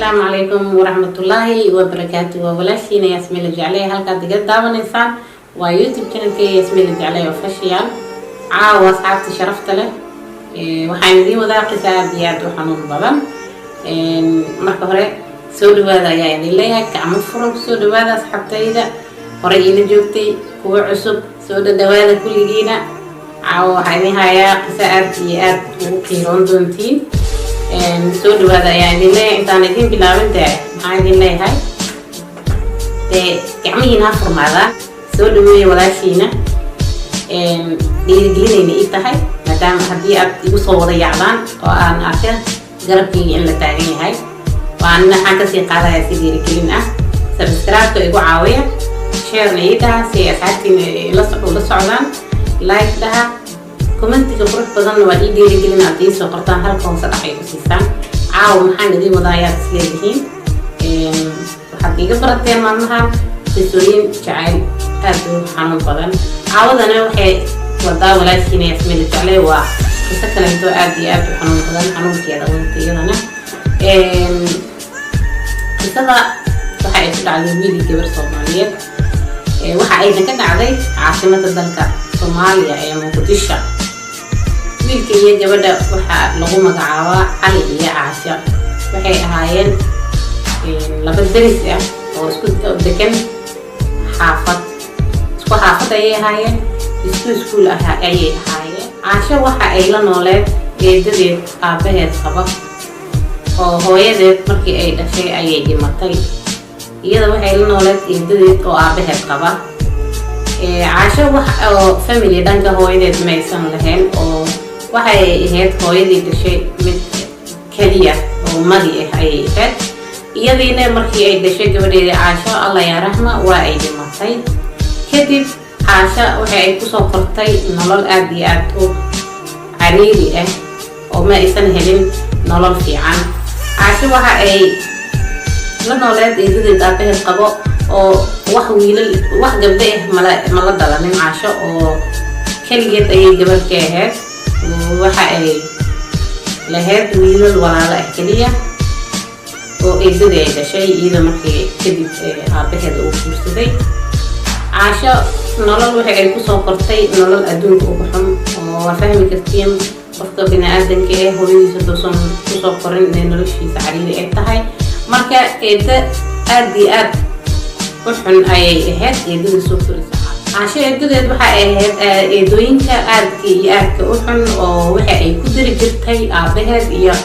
السلام عليكم ورحمة الله وبركاته. وبلاشين ياسمين الجعلية هلقا دقات داون إنسان ويوتيوب channel كي ياسمين الجعلية وفشيال عاوة صعبت شرفت له وحين دي وذا قصة دياد وحنون بضم مركة هوري سودو هذا يعني اللي كعمل فرق سودو هذا صحبتي ذا هوري إلي جوبتي كوع عصب سودو دواذا كل جينا عاوة حيني هايا قصة دياد وقيرون دونتين سودو هذا يعني اللي إنسان يدين بلاوين ده معايدين اللي هاي كعمي نافر ماذا سودو مي ولا شينا dhiirigelinayna ii tahay maadaama haddii aad igu soo wada yacdaan oo aan arka garabkayga in la taagan yahay waana waxaan kasii qaadaya si dhiirigelin ah subscribe-ka igu caawiya share-na ii dhaha si asxaabtiina la socdaan like dhaha commentiga qurux badanna waa ii dhiirigelin aad ii soo qortaan halka hoose dhac ay ku siisaan caawa maxaan idin wadaa ayaad isleedihiin waxaad iiga barateen maalmahan qisooyin jacayl aad u xanuun badan عاوضنا وحي وضع ولا شيء يسمى الجعلية وقصة كلامته آدي آدي حنون بدن حنون كذا وانتيجنا قصة وحي يسمى على الميدي كبر صومالية وحي أيضا كان عليه عاصمة الدلكة صوماليا يا مقدشة ميلك هي جبدة وحي لغومة عوا علي عاشا وحي هاين لبدرس يا واسكت دكان حافظ وحافظ أي هاي سكول أي هاي عشان واحد أيلا نولد يدري أبيه خبر أو هو يدري مركي أي شيء أي جمعتي يدا واحد أيلا نولد يدري أو أبيه خبر عشان واحد فاميلي دانك هو يدري ما يسمى لهن أو واحد هيد هو يدري شيء من كلية أو مالي أي هيد يدينا مركي أي شيء قبل عشان الله يرحمه وأي جمعتي كدب عاشا وحي كسو قرطي نولل آد دي آد او عريري وما إسان هلين نولل في عام عاشا وحي لنولاد إذن دابه القبو وح قبده ملا دلانين عاشا كالجيت أي جبل كيهات وحي لهاد ويلل ولا إحكالية وإذن دا شيء إذا مركي كدب عابه دا وفرسدي عاشا نولل وحي ay ku soo qortay nolol adduunka ugu xun oo fahmi kartiin qofka bini'aadanka ee hooyadiisa doosan ku soo qorin in noloshiisa cariiri ay tahay marka eeda aad iyo aad u xun ayay ahayd eedada soo korisa caasha eedadeed waxa ay ahayd eedooyinka aadka iyo aadka u xun oo waxa ay ku diri jirtay aabaheed iyo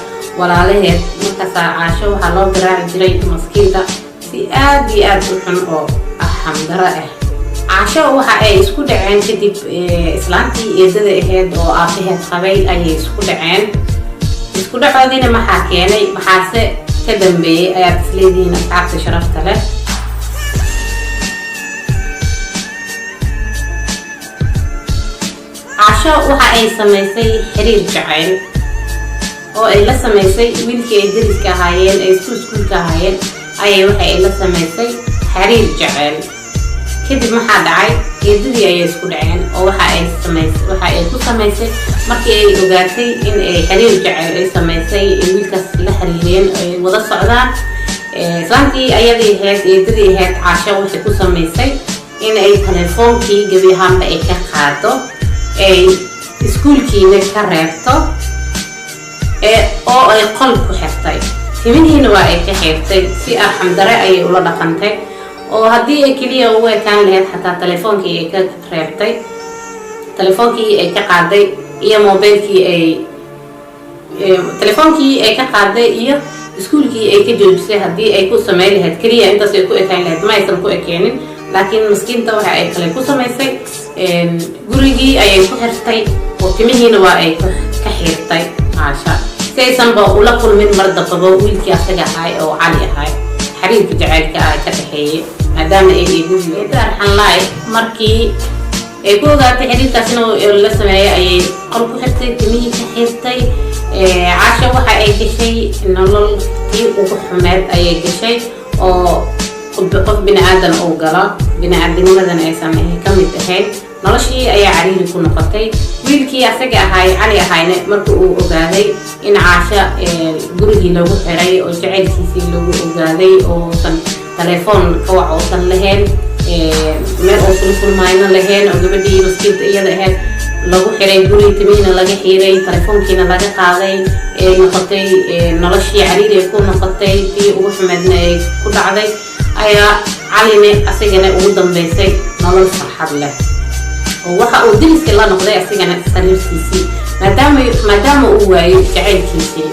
walaalaheed markaas caasha waxa loo garaaci jiray maskiinta si aad iyo aad u xun oo xamdara ah عاشا وحا اي اسكو دعين كدب اسلامتي ايدادا اهيد او aabaheed qabay ayay isku dhaceen isku dhacoodina maxaa keenay maxaase ka dambeeyay ayaad isleedihiin asxaabta sharafta leh caasha waxa ay samaysay xiriir jacayl oo ay la samaysay wiilkii ay dariska ahaayeen ay iskuulka ahaayeen ayay waxa ay la samaysay xiriir jacayl كدب ما حد عاي يدري أي اسكو دعين أو وحا أي كو سميسي مركي أي أوغاتي إن أي حرير جعل أي سميسي ويلكس لحريرين وضا الصعدان سلامتي أيضي هيد يدري هيد عاشا وحي كو سميسي إن أي تليفون كي قبي هم بأي كاقاتو أي اسكول كي نكاريبتو أو أي قلب كو حفتي تمين هنا أي كحفتي سي أرحم دري أي أولا دقنتي oo hadii ay kaliya oo ay kaan lahayd xataa telefoonkii ay ka reebtay telefoonkii ay ka qaaday iyo mobilkii ay telefoonkii ay ka qaaday iyo iskuulkii ay ka joojisay hadii ay ku sameeyay lahayd kaliya intaas ay ku ekaan lahayd ma aysan ku ekeenin laakiin miskiinta waxa ay kale ku sameysay gurigii ayay ku xirtay oo timihiina waa ay ka xirtay caasha saysan ba ula kulmin mar daqabo wiilkii asaga ahay oo cali ahay xiriirka jacaylka ay ka dhaxeeyay maadaama ay iibiyeen arxan laay markii ay ku ogaatay xiriirkaasna la sameeyay ayay qol ku xirtay timihii ka xirtay caasha waxa ay gashay nololkii ugu xumeed ayay gashay oo qof bini'aadan oo gala bini'aadanimadan ay sameeyay ka mid ahayd noloshii ayaa cariiri ku noqotay wiilkii asaga ahay cali ahayna markii uu ogaaday إن عاشا جرجي لو حري أو جعل كيسي لو وجادي أو صن تلفون كوع أو صن لهن ما أوصل كل ما إنه لهن أو جبدي مسكين إياه لهن لو حري جرجي تبين لقى حري تلفون كنا لقى قاضي نقطي نرشي عليه يكون نقطي في وحمدنا كل عادي أيا علينا أسيجنا ودم بيسي نلص فرحة له ووحا ودرس كلا نقضي أسيجنا سرير كيسي ما دام هو جعل كيسي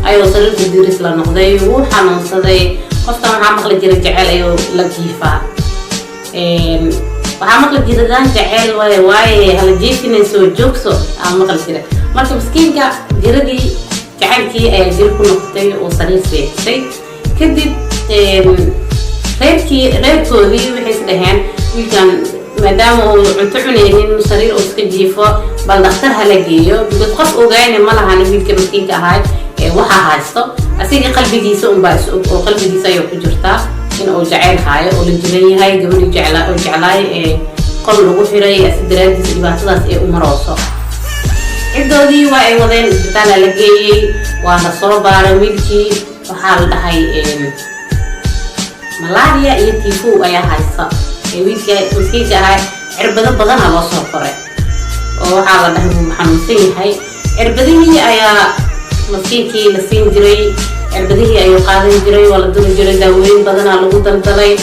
أيوة سرير درس لا نقضي ووحا نصدي قصة مع مقلة جرى جعل أيوة لكيفا waxaa maqla jiradaan jacayl waaye hala jeefinayso joogso aan maqal jira marka miskiinka jiradii jacaylkii ayaa jir ku noqotay oo sariir seexsay kadib reerkoodii waxay isdhaheen wiilkan maadaama uu cunto cunaynin sariir oo iska jiifo bal dhakhtar hala geeyo because qof ogaayna ma lahan wiilka miskiinka ahaa waxaa haysto asiga qalbigiisa unbaa is og oo qalbigiisa ayuu ku jirtaa إن أو جعل هاي أو الجنيه هاي قبل جعلاي قل لو حري أسدرات الباطلات أمراصة عدوا ذي وأيضاً إسبتال لقي وأنا صوب على ملكي وحال هاي ملاريا يتيفو أيها هاي صا ويلك مسكين هاي عربة بدن على صفرة وحال ده محمسين هاي عربة هي أيها مسكين كي لسين جري عربديه أيو قادم جري ولا دون جري داوين بدنا لغو دلدلي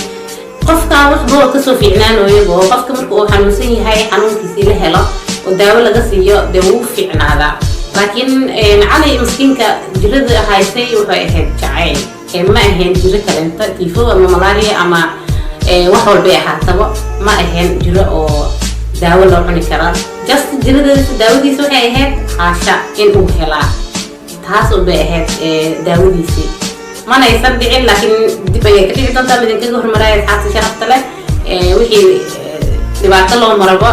قفكا وحبو كسو في عنان ويبو قفكا مركو حنوسي هاي حنون كيسي لهلا وداو لغسيو داو في عنادا لكن علي مسكينكا جرد هاي سي وحي اهد جعين ما اهن جرد كالنتا تيفو اما ملاريا اما وحول بيها تبا ما اهن جرد او داو لو عني كرا جست جرد داو دي سوحي اهد حاشا انو هلا taasoo bay ahayd daawadiisii mana aysan dhicin laakiin dib ayay ka dhici doontaa midin kaga hormaraya asxaabta sharafta leh wixii dhibaato loo maraba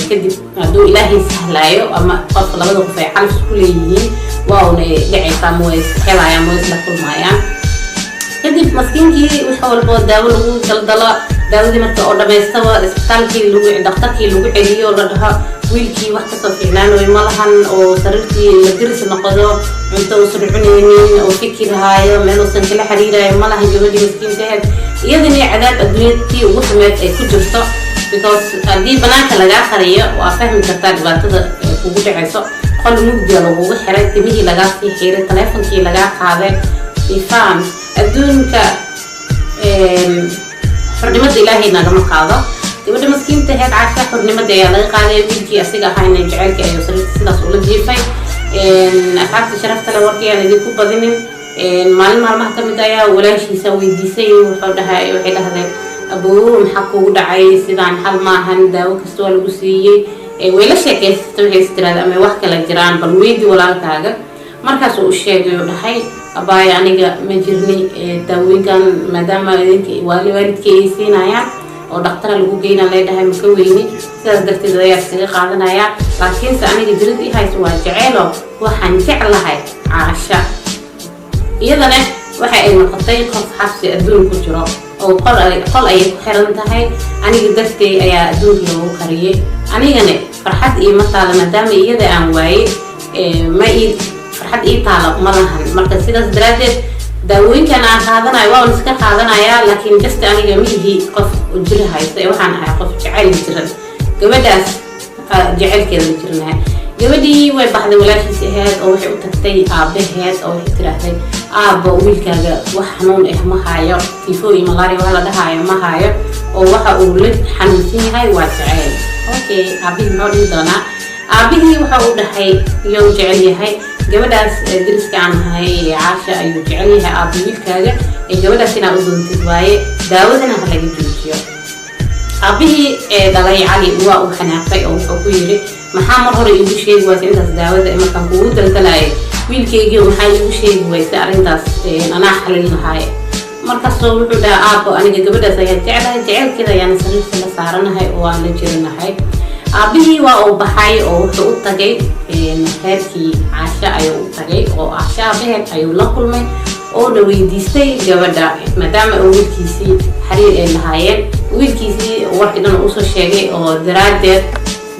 kadib hadduu ilaahay sahlaayo ama qofka labada qof ay calaf isku leeyihiin waa una dhicaysaa ma way helayaan ma way isla kulmayaan kadib maskiinkii wix walbo daawo lagu daldalo daawadii marka oo dhamaystaba isbitaalkii lagu dhakhtarkii lagu celiyo la dhaho wiilkii wax kasoo fiicnaan way malahan oo sariirtii la diris noqdo cunto uusan cunaynin oo fikirhaayo meel uusan kala xiriirayo malahan gabadhii miskiintaheed iyadana cadaab adduunyadii ugu xumeed ay ku jirto because haddii banaanka lagaa qariyo waa fahmi kartaa dhibaatada kugu dhacayso qol mugdiya lagugu xiray timihii lagaa sii xiray taleefonkii lagaa qaaday ifaan adduunka xornimada ilaahay nagama qaado gabadha miskiinta heed caasha xornimada ayaa laga qaaday wiilkii asiga ahayna jacaylkii ayuu sariirta sidaas ula jiifay asxaabta sharafta le warkii aan idinku badinin maalin maalmaha ka mid ayaa walaashiisa weydiisay waxay dhahdeen abuu maxaa kugu dhacay sidaan xal maahan daawo kasta waa lagu siiyey way la sheekaysatay waxay istiraada ama wax kala jiraan bal weydi walaalkaaga markaas uu sheegay oo dhahay abaay aniga ma jirni daawooyinkan maadaama waalidkii ay siinayaan oo dhakhtar lagu geeyna leedahay ma ka weyni sidaas darteed ayaa iskaga qaadanaya laakiinse aniga jirad i hayso waa jaceylo waxaan jeclahay caasha iyadana waxa ay noqotay qof xabsi adduun ku jiro oo qol ayay ku xiran tahay aniga darteed ayaa adduunka loogu qariyay anigana farxad iyo mataala maadaama iyada aan waayay ma ii farxad ii taala ma lahan marka sidaas daraadeed daawooyinkan aan qaadanayo waa iska qaadanaya laakiin just aniga mihi qof jir haysta waxaan ahay qof jacayl jiran gabadhaas jacaylkeeda jirnaa gabadhii way baxday walaashiisa ahayd oo waxay u tagtay aabaheed oo waxay tiraahday aabba wiilkaaga wax xanuun ah ma hayo tifo iyo malaria waa la dhahayo ma hayo oo waxa uu la xanuunsan yahay waa jacayl okay aabihii muxuu dhihi doonaa aabihii waxa uu dhahay iyo jecel yahay gabadhaas diriska aan ahay caasha ayuu jecel yahay aabba wiilkaaga gabadhaas inaa u doontid waaye daawadana ha laga joojiyo aabihii dhalay cali waa uu xanaaqay oo wuxuu ku yiri maxaa mar hore igu sheegi waysa intaas daawada markaan kugu daldalayay wiilkaygii maxaa igu sheegi waysa arrintaas anaa xalin lahaay markaasoo wuxuu dhahay aabbo aniga gabadhaas ayaa jeclahay jaceylkeeda ayaana sariirta la saaranahay oo aan la jirinahay aabihii waa uu baxay oo wuxuu u tagay reerkii caasha ayuu u tagay oo caasha aabaheed ayuu la kulmay oo la weydiistay gabadha maadaama uu wiilkiisii xiriir ay lahaayeen wiilkiisii warkii dhan uu soo sheegay oo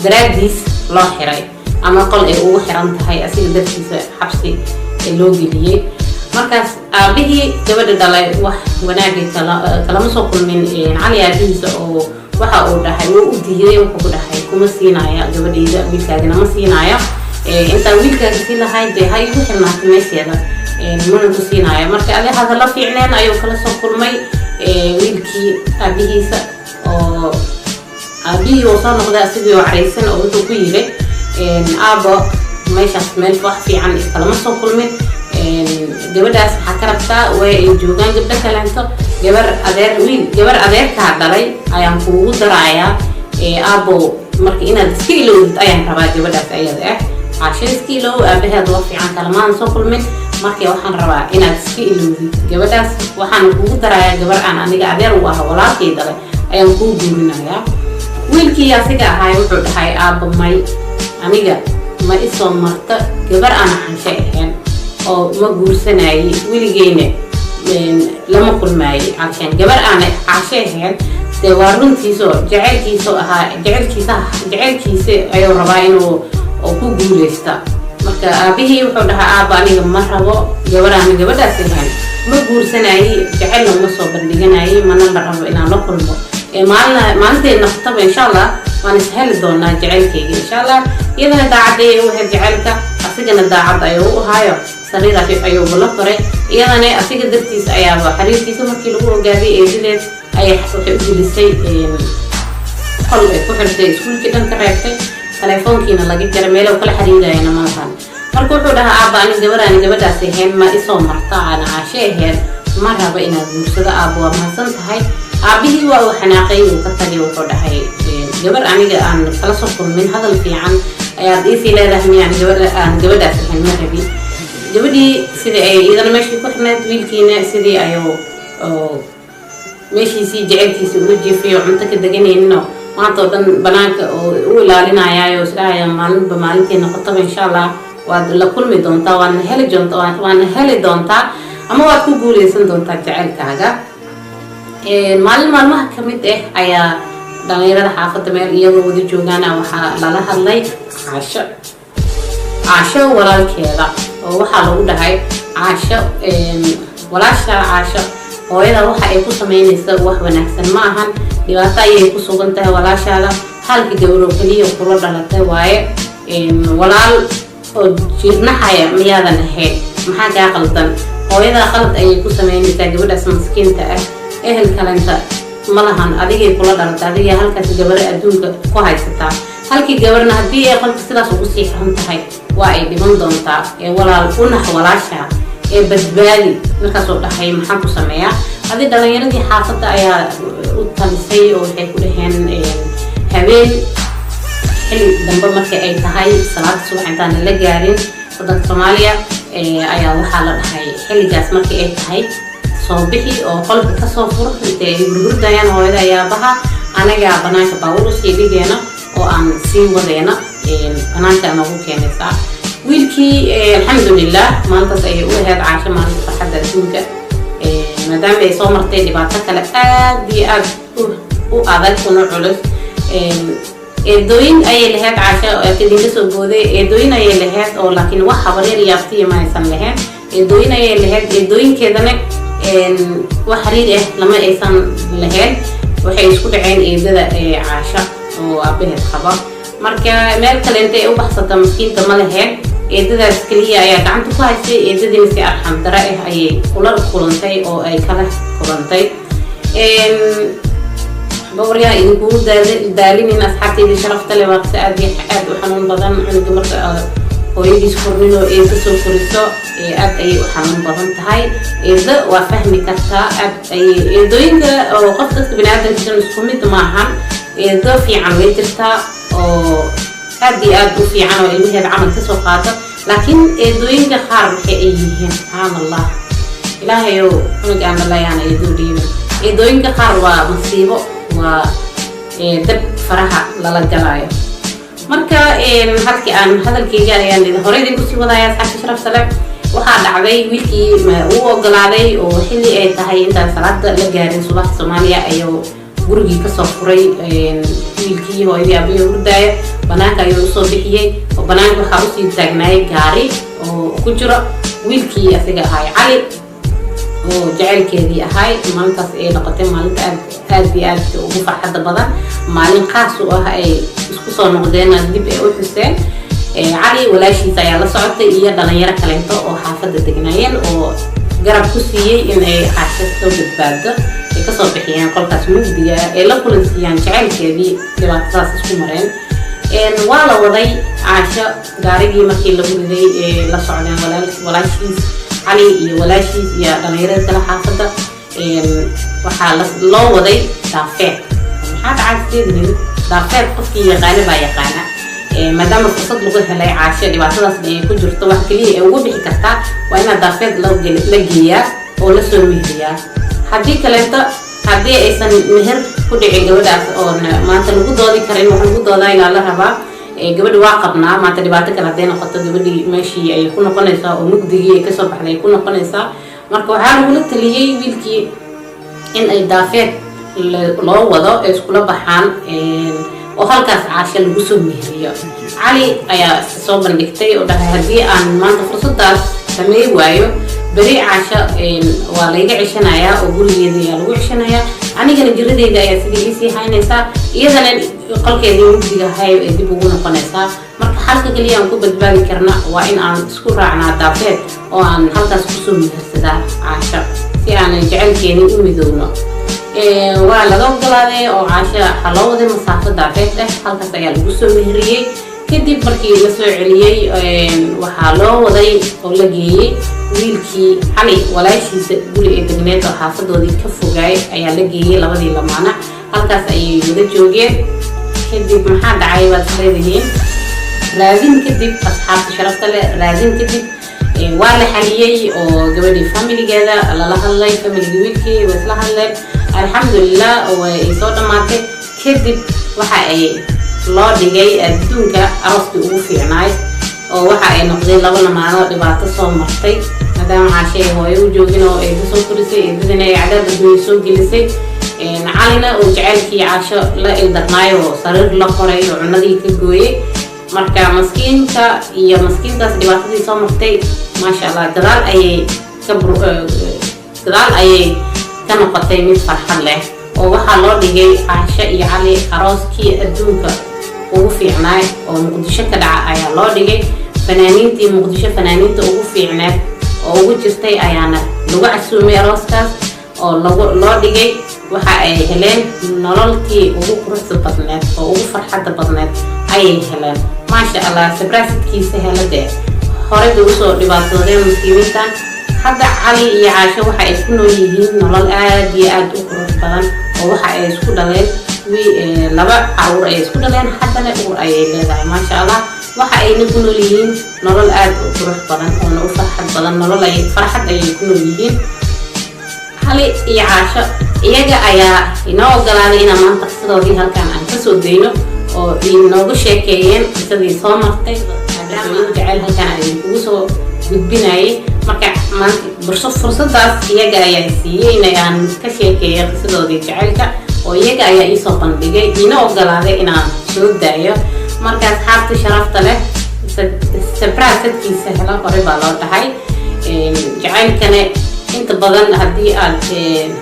daraadiis loo xiray ama qol ay ugu xiran tahay asiga dartiisa xabsi loo geliyay markaas aabihii gabadha dhalay wax wanaagay kalama soo kulmin cali aabihiisa oo waxa uu dhahay wuu u diiday wuxuu dhahay kuma siinaya gabadhayda wiilkaagana ma siinaya inta wiilkaaga si lahayd bay hay ugu xirnaatay meesheeda mana ku siinaya marka adi hadalla fiicneen ayuu kala soo kulmay wiilkii aabihiisa oo aabihii uu soo noqday asigii oo caraysan oo wuxuu ku yiri aabo meeshaas meel wax fiican kalama soo kulmin gabadhaas waxaa ka rabtaa way ay joogaan gabdho kaleento gabar adeerkaa dhalay ayaan kuugu darayaa aabo marka inaad iska ilowdid ayaan rabaa gabadhaas ayada caasho iska ilow aabaheed waa fiican kalamaan soo kulmin marka waxaan rabaa inaad iska ilowdid gabadhaas waxaan kuugu darayaa gabar aan aniga adeer u ah walaalkay dhalay ayaan kuu guurinayaa wiilkii asiga ahaa wuxuu dhahay aabo may aniga ma isoo marta gabar aan xanshe ahayn oo ma guursanayay weligeyna lama kulmaayay عشان gabar aan caashe ahayn de waa runtiiso jaceelkiisa ayuu rabaa inuu ku guuleysta marka aabihii wuxuu dhahaa aaba aniga ma rabo gabar aan gabadhaas ahayn ma guursanayay jaceelna ma soo bandhiganayay mana la rabo inaan la kulmo maalinteena naqtaba insha Allah waan isheli doonaa jaceelkayga insha Allah iyadana daacadee u heer jaceelka asigana daacad ayuu u haayo sariira ayuu bula qoray iyadana asiga dartiisa ayaaba xariirkiisa markii lagu ogaaday eedadeed ay waxay u gelisay qol ay ku xirtay iskuulkii dhan ka reebtay telefoonkiina laga jaray meel kala xiriirayna ma lahan marka wuxuu dhahaa aaba aniga gabadhaas ahayn ma isoo marta aan caashe ahayn ma raba inaad guursado aaba waa mahadsan tahay aabihii waa uu xanaaqay uu ka tagay wuxuu dhahay gabar aniga aan kala soo kulmin hadal fiican ayaad iisii leedahay miyaan gabadhaas ahayn ma rabi gabadhii sidii ay idana meeshii ku xirnayd wiilkiina sidii ayuu meeshiisii jaceelkiisa uga jiifay oo cunto ka deganayninoo maanta oo dhan banaanka oo u ilaalinayaayo isdhahaya maalintii noqotaba insha Allah waad la kulmi doontaa waana heli doontaa ama waad ku guuleysan doontaa jaceelkaaga maalin maalmaha ka mid ayaa dhalinyarada xaafadda meel iyagoo wada joogaan waxaa lala hadlay caasho walaalkeeda oo waxaa lagu dhahay walaasha caasho hooyada waxa ay ku sameynaysaa wax wanaagsan ma ahan dhibaato ayay ku sugan tahay walaashaada halka gabar oo kaliya kula dhalatay waaye walaal oo jirnaxaya miyaadan ahayn maxaa kaa qaldan hooyada qalad ayay ku sameynaysaa gabadhaas miskiinta ehel kalenta malahan adigay kula dhalatay adiga halkaas gabar adduunka ku haysataa halkii gabarna haddii ay qalka sidaas ugu sii xun tahay waa ay dhiman doontaa walaal unax walaasha badbaadi markaasoo dhahay maxaan ku sameeyaa adi dhalinyaradii xaafadda ayaa u talisay oo waxay ku dhaheen habeen xilli dambe markii ay tahay salaada subax intaan la gaarin waddanka Soomaaliya ayaa waxaa la dhahay xilligaas markii ay tahay soo bixi oo qolka ka soo furo intay gurgurdayaan hooyada ayaabaha anaga banaanka baawur u sii dhigeena oo aan sii wadeena banaanka nagu keenaysaa wiilkii alxamdulillah maantaas ayay u ahayd caasho maalinta farxadda adduunka maadaama ay soo martay dhibaato kale aad iyo aad u adag una culus eedooyin ayay lahayd caasho kadinka soo booday eedooyin ayay lahayd oo laakiin wax habareer iyo abtiya ma aysan lahayn eedooyin ayay lahayd eedooyinkeedana wax xiriir lama aysan lahayn waxay isku dhaceen eedada caasho oo aabaheed qaba marka meel kale intay u baxsata miskiinta ma lahayn eedadaas kaliya ayaa gacanta ku haysay eedadiina si arxam dara ayay kula kulantay oo ay kala kulantay bawriya idinku daalinin asxaabtayda sharafta leh waqti aad u xanuun badan cunuga marka hooyadiis kornin oo eeda soo koriso aad ayay u xanuun badan tahay eeda waa fahmi kartaa aad ayay eedooyinka oo qof dadka bini'aadamka isku mid maahan eedo fiican way jirtaa oo aad iyo aad u fiican oo ilmaheeda camal ka soo qaata laakiin eedooyinka qaar waxay ay yihiin subxaanallah ilaahayow cunuga aan dhalayaana eedoo dhiibin eedooyinka qaar waa masiibo waa dab faraha lala galaayo marka halkii aan hadalkayga ayaan horey idinku sii wadaaya asxaabta sharafta leh waxaa dhacday wiilkii uu ogolaaday oo xilli ay tahay intaan salaada la gaarin subaxa Soomaaliya ayuu gurigii ka soo furay wiilkii hooyadii aabihii hurdaaya banaanka ayuu usoo bixiyey oo banaanka waxaa usii taagnaayay gaari oo ku jiro wiilkii asiga ahay cali oo jacaylkeedii ahay maalintaas ay noqotay maalinta aad iyo aad ugu farxadda badan maalin qaas u ah ay isku soo noqdeen dib ay u xuseen cali walaashiisa ayaa la socotay iyo dhalinyaro kaleento oo xaafadda degnaayeen oo garab ku siiyey in ay caasho soo badbaado ay kasoo bixiyeen qolkaas mugdiga ay la kulansiiyaan jacaylkeedii dhibaatadaas isku mareen waa la waday caasho gaarigii markii lagu riday la socdeen walaashiis cali iyo walaashiis iyo dhalinyarada kale xaafadda waxaa loo waday daafeed maxaa dhacaysteedin daafeed qofkii yaqaana baa yaqaana maadaama fursad lagu helay caasho dhibaatadaasna ay ku jirto wax keliya ay ugu bixi kartaa waa inaad daafeed la geeyaa oo la soo mihriyaa haddii kaleeto haddii aysan meher ku dhicin gabadhaas oo maanta lagu doodi karin wax lagu doodaa ilaa la rabaa gabadhi waa qabnaa maanta dhibaato kale hadday noqoto gabadhii meeshii ay ku noqonaysaa oo mugdigii ay kasoo baxday ay ku noqonaysaa marka waxaa lagula taliyey wiilkii in ay daafeed loo wado ay iskula baxaan oo halkaas caasho lagu soo mihriyo cali ayaa soo bandhigtay oo dhahay haddii aan maanta fursadaas sameey waayo beri caasho waa layga ceshanayaa oo gurigeeda ayaa lagu ceshanayaa anigana jiradeyda ayaa sidii iisii haynaysaa iyadana qolkeedii mugdiga hay ay dib ugu noqonaysaa marka xalka keliya aan ku badbaadi karna waa in aan isku raacnaa daafeed oo aan halkaas kusoo mihirsadaa caasho si aanan jacaylkeeni u midoowno waa laga ogolaaday oo caasho waxaa loo waday masaafo daafeed halkaas ayaa lagu soo mihiriyey kadib markii la soo celiyey waxaa loo waday oo la geeyey wiilkii cali walaashiisa guri ee degneed oo xaafadoodii ka fogaay ayaa la geeyey labadii lamaana halkaas ayay wada joogeen kadib maxaa dhacay baad leedihiin raadin kadib asxaabta sharafta leh raadin kadib waa la xaliyey oo gabadhii familigeeda lala hadlay familigii wiilkii way isla hadleen alxamdulilah way soo dhammaatay kadib waxa ay loo dhigay adduunka arooskii ugu fiicnaay oo waxa ay noqdeen laba lamaano dhibaato soo martay maadaama caashay hooyo u joogin oo ay kasoo korisay eedadana ay cadaab adduunya soo gelisay calina oo jacaylkii caasho la ildarnaayo oo sariir la qoray oo cunadii ka gooyey marka maskiinta iyo maskiintaas dhibaatadii soo martay maasha allah gadaal ayay ka noqotay mid farxad leh oo waxaa loo dhigay caasho iyo cali arooskii adduunka ugu fiicnaay oo muqdisho ka dhaca ayaa loo dhigay fanaaniintii muqdisho fanaaniinta ugu fiicneed oo ugu jirtay ayaana lagu casuumay arooskaas oo loo dhigay waxa ay heleen nololtii ugu quruxda badneed oo ugu farxadda badneed ayay heleen maasha allah sabraasidkiisa heladee horey bay usoo dhibaatoodeen muslimiintan hadda cali iyo caasho waxa ay ku nool yihiin nolol aad iyo aad u qurux badan oo waxa ay isku dhaleen laba caruur ay isku dhaleen haddana uur ayay leedahay maasha allah waxa ayna ku nool yihiin nolol aad u qurux badan oo u farxad badan nolol ay farxad ayay ku nool yihiin cali iyo caasho iyaga ayaa inoo ogolaaday inaan maanta qisadoodii halkan aan kasoo dayno oo inoogu sheekeeyeen qisadii soo martay maadaama jacayl halkan ay kugu soo gudbinayay marka maanta fursadaas iyaga ayaa siiyey inaan ka sheekeeyo qisadoodii jacaylka oo iyaga ayaa iisoo bandhigay ina ogolaaday inaan soo daayo marka asxaabta sharafta leh sabraasadkiisa hela hore baa loo dhahay jacaylkana inta badan haddii aad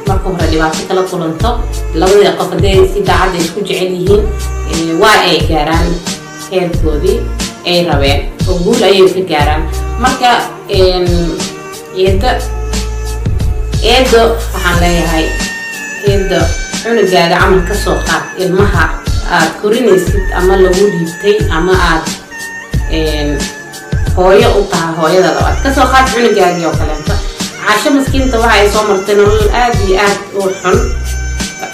marka hore dhibaato kala kulanto labada qof hadday si daacadda isku jecel yihiin waa ay gaaraan heerkoodii ay rabeen oo guul ayay ka gaaraan marka eedo waxaan leeyahay eedo cunugaaga camal ka soo qaad ilmaha aad korinaysid ama lagu dhiibtay ama aad hooyo u tahay hooyada labaad ka soo qaad cunugaagii oo kaleeto caasho maskiinta waxa ay soo martay nolol aad iyo aad u xun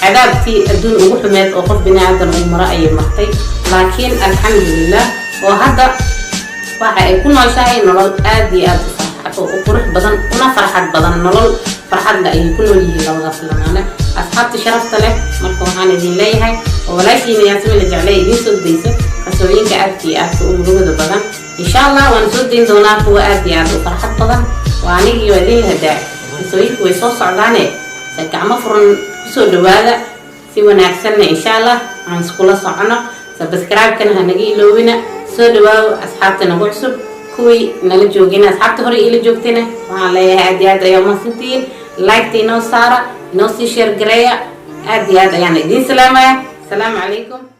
cadaabtii adduun ugu xumeed oo qof biniaadan uu maro ayay martay laakiin alxamdulilah oo hadda waxa ay ku nooshahay nolol aad iyo aad u qurux badan una farxad badan nolol farxadda ayay ku nool yihiin labadaas lamaane asxaabta sharafta leh marka waxaan idin leeyahay oo walaashiina yaasmin la jeclay idiin soo daysa qisooyinka aadka iyo aadka u murugada badan insha allah waan soo dayn doonaa kuwa aad iyo aad u farxad badan waa anigii waa idin lahadaa qisooyinku way soo socdaane gacmo furan kusoo dhawaada si wanaagsanna insha allah aan iskula socono سبسكرايب كان هنجي لوينا سودوا أصحابنا وعصب كوي نلجوجنا أصحابته هري إلى جوجتنا وعلى هاديات يوم سنتين لايك تينو سارة نوسي شير جريا هاديات يعني دين سلامة السلام عليكم.